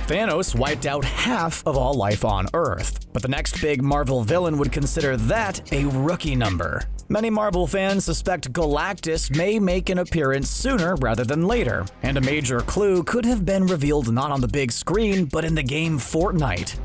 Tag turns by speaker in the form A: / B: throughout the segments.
A: Thanos wiped out half of all life on Earth, but the next big Marvel villain would consider that a rookie number. Many Marvel fans suspect Galactus may make an appearance sooner rather than later, and a major clue could have been revealed not on the big screen, but in the game Fortnite.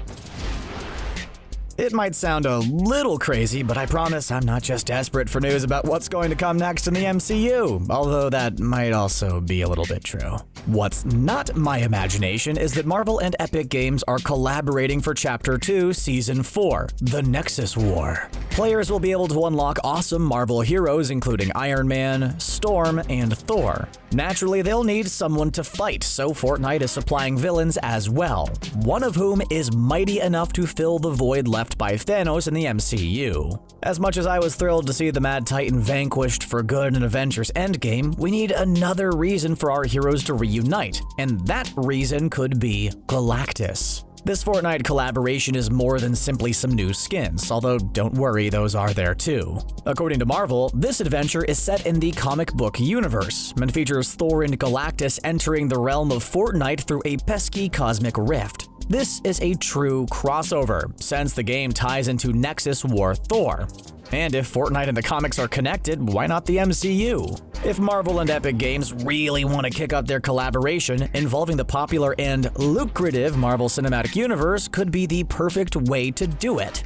A: It might sound a little crazy, but I promise I'm not just desperate for news about what's going to come next in the MCU, although that might also be a little bit true. What's not my imagination is that Marvel and Epic Games are collaborating for Chapter 2, Season 4, The Nexus War. Players will be able to unlock awesome Marvel heroes including Iron Man, Storm, and Thor. Naturally, they'll need someone to fight, so Fortnite is supplying villains as well, one of whom is mighty enough to fill the void left by Thanos in the MCU. As much as I was thrilled to see the Mad Titan vanquished for good in Avengers Endgame, we need another reason for our heroes to reunite, and that reason could be Galactus. This Fortnite collaboration is more than simply some new skins, although don't worry, those are there too. According to Marvel, this adventure is set in the comic book universe and features Thor and Galactus entering the realm of Fortnite through a pesky cosmic rift. This is a true crossover, since the game ties into Nexus War Thor. And if Fortnite and the comics are connected, why not the MCU? If Marvel and Epic Games really want to kick up their collaboration, involving the popular and lucrative Marvel Cinematic Universe could be the perfect way to do it.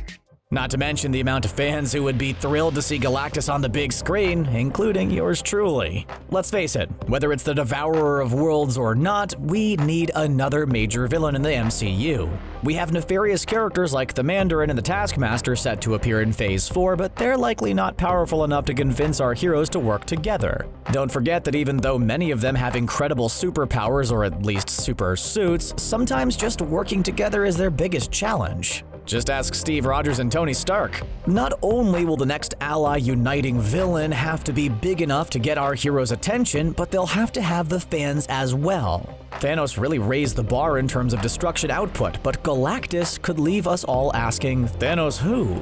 A: Not to mention the amount of fans who would be thrilled to see Galactus on the big screen, including yours truly. Let's face it, whether it's the Devourer of Worlds or not, we need another major villain in the MCU. We have nefarious characters like the Mandarin and the Taskmaster set to appear in Phase 4, but they're likely not powerful enough to convince our heroes to work together. Don't forget that even though many of them have incredible superpowers or at least super suits, sometimes just working together is their biggest challenge. Just ask Steve Rogers and Tony Stark. Not only will the next ally uniting villain have to be big enough to get our heroes' attention, but they'll have to have the fans as well. Thanos really raised the bar in terms of destruction output, but Galactus could leave us all asking, Thanos who?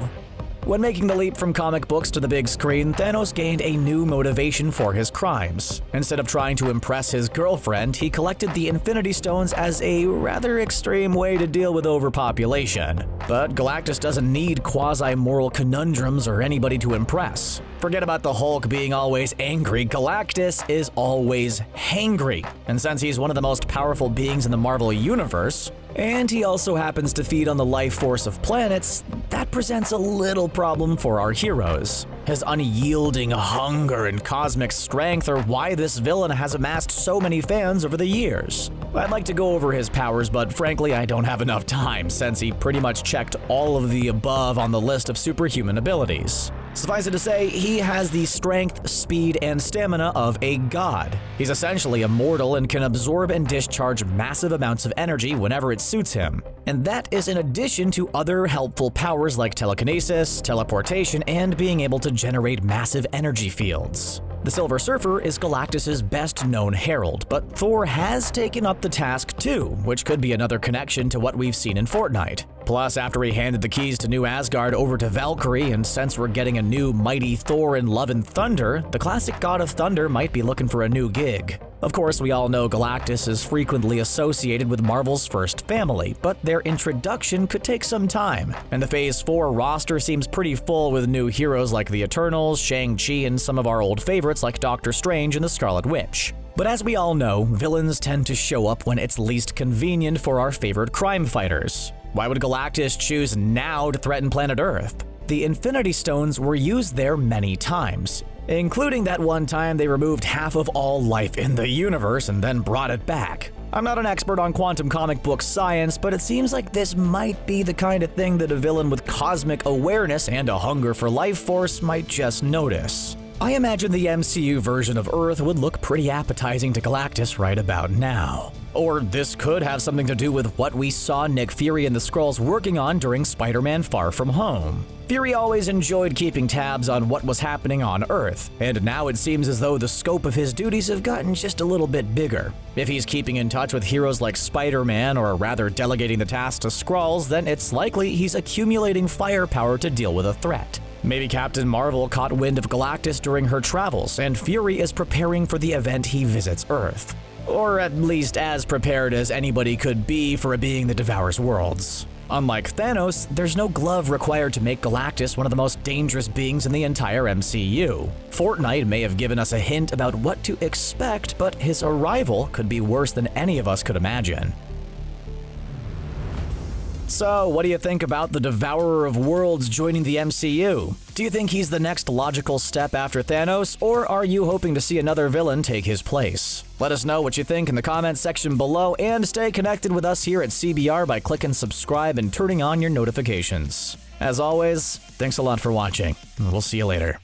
A: When making the leap from comic books to the big screen, Thanos gained a new motivation for his crimes. Instead of trying to impress his girlfriend, he collected the Infinity Stones as a rather extreme way to deal with overpopulation. But Galactus doesn't need quasi-moral conundrums or anybody to impress. Forget about the Hulk being always angry, Galactus is always hangry. And since he's one of the most powerful beings in the Marvel Universe, and he also happens to feed on the life force of planets, that presents a little problem for our heroes. His unyielding hunger and cosmic strength are why this villain has amassed so many fans over the years. I'd like to go over his powers, but frankly I don't have enough time since he pretty much checked all of the above on the list of superhuman abilities. Suffice it to say, he has the strength, speed, and stamina of a god. He's essentially immortal and can absorb and discharge massive amounts of energy whenever it suits him. And that is in addition to other helpful powers like telekinesis, teleportation, and being able to generate massive energy fields. The Silver Surfer is Galactus' best-known herald, but Thor has taken up the task too, which could be another connection to what we've seen in Fortnite. Plus, after he handed the keys to New Asgard over to Valkyrie, and since we're getting a new mighty Thor in Love and Thunder, the classic god of thunder might be looking for a new gig. Of course, we all know Galactus is frequently associated with Marvel's first family, but their introduction could take some time, and the Phase 4 roster seems pretty full with new heroes like the Eternals, Shang-Chi, and some of our old favorites like Doctor Strange and the Scarlet Witch. But as we all know, villains tend to show up when it's least convenient for our favorite crime fighters. Why would Galactus choose now to threaten planet Earth? The Infinity Stones were used there many times, including that one time they removed half of all life in the universe and then brought it back. I'm not an expert on quantum comic book science, but it seems like this might be the kind of thing that a villain with cosmic awareness and a hunger for life force might just notice. I imagine the MCU version of Earth would look pretty appetizing to Galactus right about now. Or this could have something to do with what we saw Nick Fury and the Skrulls working on during Spider-Man Far From Home. Fury always enjoyed keeping tabs on what was happening on Earth, and now it seems as though the scope of his duties have gotten just a little bit bigger. If he's keeping in touch with heroes like Spider-Man, or rather delegating the task to Skrulls, then it's likely he's accumulating firepower to deal with a threat. Maybe Captain Marvel caught wind of Galactus during her travels, and Fury is preparing for the event he visits Earth. or at least as prepared as anybody could be for a being that devours worlds. Unlike Thanos, there's no glove required to make Galactus one of the most dangerous beings in the entire MCU. Fortnite may have given us a hint about what to expect, but his arrival could be worse than any of us could imagine. So, what do you think about the Devourer of Worlds joining the MCU? Do you think he's the next logical step after Thanos, or are you hoping to see another villain take his place? Let us know what you think in the comments section below, and stay connected with us here at CBR by clicking subscribe and turning on your notifications. As always, thanks a lot for watching, and we'll see you later.